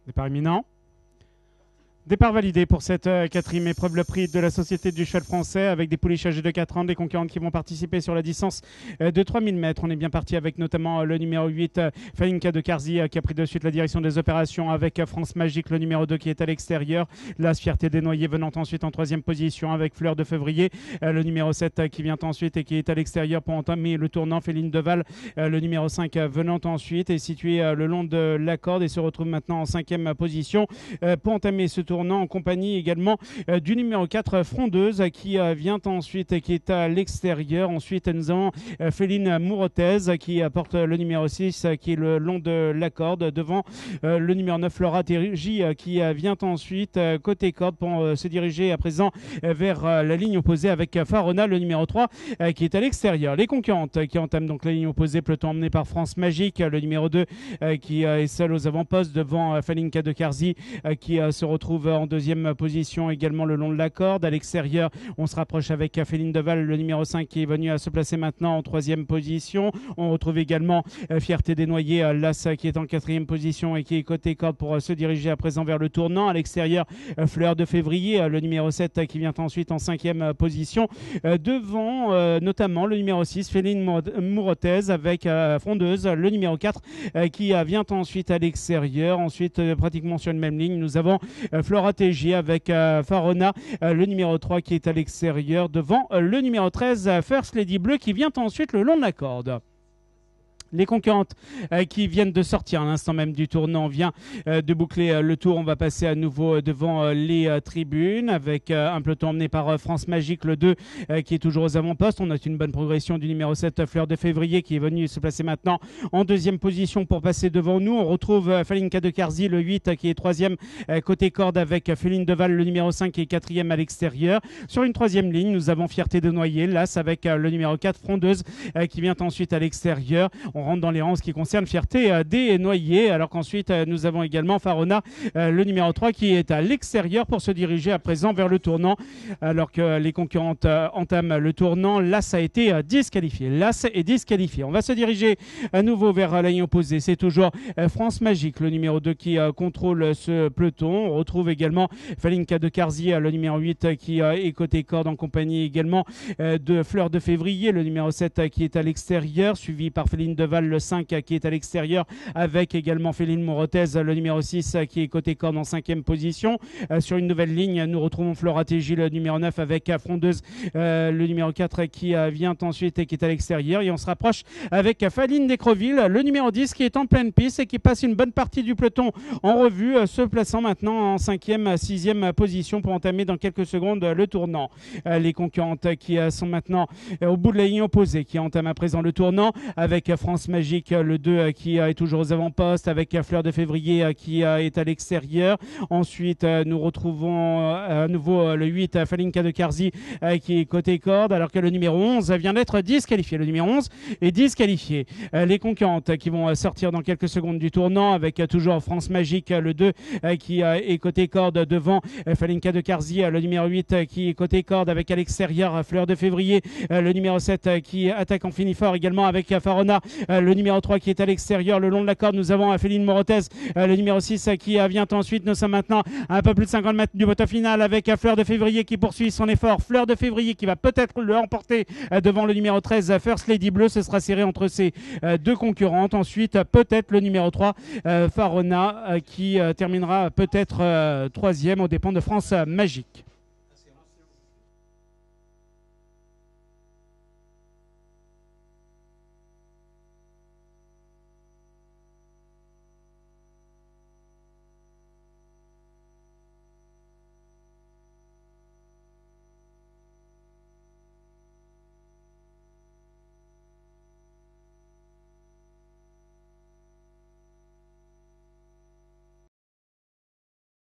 Départ imminent. Départ validé pour cette quatrième épreuve, le prix de la Société du cheval français avec des pouliches âgées de 4 ans, des concurrentes qui vont participer sur la distance de 3000 mètres. On est bien parti avec notamment le numéro 8, Falinka de Carzy, qui a pris de suite la direction des opérations avec France Magique, le numéro 2 qui est à l'extérieur. La Fierté des Noyers venant ensuite en troisième position avec Fleur de Février, le numéro 7 qui vient ensuite et qui est à l'extérieur pour entamer le tournant. Féline Deval, le numéro 5 venant ensuite, est situé le long de la corde et se retrouve maintenant en cinquième position pour entamer ce tournant en compagnie également du numéro 4 Frondeuse qui vient ensuite et qui est à l'extérieur. Ensuite nous avons Féline Mourotez qui porte le numéro 6 qui est le long de la corde devant le numéro 9 Laura Terigi qui vient ensuite côté corde pour se diriger à présent vers la ligne opposée avec Farona le numéro 3 qui est à l'extérieur. Les concurrentes qui entament donc la ligne opposée, peloton emmené par France Magique, le numéro 2 qui est seul aux avant-postes devant Falinka de Carzy qui se retrouve en deuxième position également le long de la corde. À l'extérieur, on se rapproche avec Féline Deval, le numéro 5 qui est venu à se placer maintenant en troisième position. On retrouve également Fierté des Noyers, Las qui est en quatrième position et qui est côté corde pour se diriger à présent vers le tournant. À l'extérieur, Fleur de Février, le numéro 7 qui vient ensuite en cinquième position. Devant notamment le numéro 6, Féline Mourotez avec Frondeuse, le numéro 4 qui vient ensuite à l'extérieur. Ensuite, pratiquement sur une même ligne, nous avons Flora TJ avec Farona, le numéro 3 qui est à l'extérieur devant le numéro 13 First Lady Bleu qui vient ensuite le long de la corde. Les concurrentes qui viennent de sortir à l'instant même du tournant, on vient de boucler le tour. On va passer à nouveau devant les tribunes avec un peloton emmené par France Magique, le 2 qui est toujours aux avant-postes. On a une bonne progression du numéro 7 Fleur de Février qui est venu se placer maintenant en deuxième position pour passer devant nous. On retrouve Falinka de Carzy, le 8 qui est troisième côté corde avec Féline Deval, le numéro 5 qui est quatrième à l'extérieur. Sur une troisième ligne, nous avons Fierté de Noyer, Las avec le numéro 4 Frondeuse qui vient ensuite à l'extérieur. On rentre dans les rangs en ce qui concerne Fierté des Noyers, alors qu'ensuite nous avons également Farona, le numéro 3 qui est à l'extérieur pour se diriger à présent vers le tournant, alors que les concurrentes entament le tournant. Las a été disqualifié. Las est disqualifié. On va se diriger à nouveau vers la ligne opposée. C'est toujours France Magique, le numéro 2 qui contrôle ce peloton. On retrouve également Falinka de Carzy, le numéro 8 qui est côté corde en compagnie également de Fleur de Février, le numéro 7 qui est à l'extérieur, suivi par Féline Deval, le 5 qui est à l'extérieur avec également Féline Mourotez, le numéro 6 qui est côté corde en cinquième position. Sur une nouvelle ligne, nous retrouvons Flora TJ, le numéro 9 avec Frondeuse, le numéro 4 qui vient ensuite et qui est à l'extérieur. Et on se rapproche avec Faline d'Écreville, le numéro 10 qui est en pleine piste et qui passe une bonne partie du peloton en revue, se plaçant maintenant en cinquième, sixième position pour entamer dans quelques secondes le tournant. Les concurrentes qui sont maintenant au bout de la ligne opposée, qui entament à présent le tournant avec France Magique, le 2 qui est toujours aux avant-postes avec Fleur de Février qui est à l'extérieur. Ensuite, nous retrouvons à nouveau le 8 Falinka de Carzy qui est côté corde, alors que le numéro 11 vient d'être disqualifié. Le numéro 11 est disqualifié. Les concurrentes qui vont sortir dans quelques secondes du tournant avec toujours France Magique, le 2 qui est côté corde devant Falinka de Carzy, le numéro 8 qui est côté corde avec à l'extérieur Fleur de Février, le numéro 7 qui attaque en fini fort également avec Farona, le numéro 3 qui est à l'extérieur le long de la corde. Nous avons Féline Mourotez, le numéro 6 qui vient ensuite. Nous sommes maintenant à un peu plus de 50 mètres du poteau final avec Fleur de Février qui poursuit son effort. Fleur de Février qui va peut-être le remporter devant le numéro 13 First Lady Bleu. Ce sera serré entre ces deux concurrentes. Ensuite peut-être le numéro 3 Farona qui terminera peut-être troisième aux dépens de France Magique.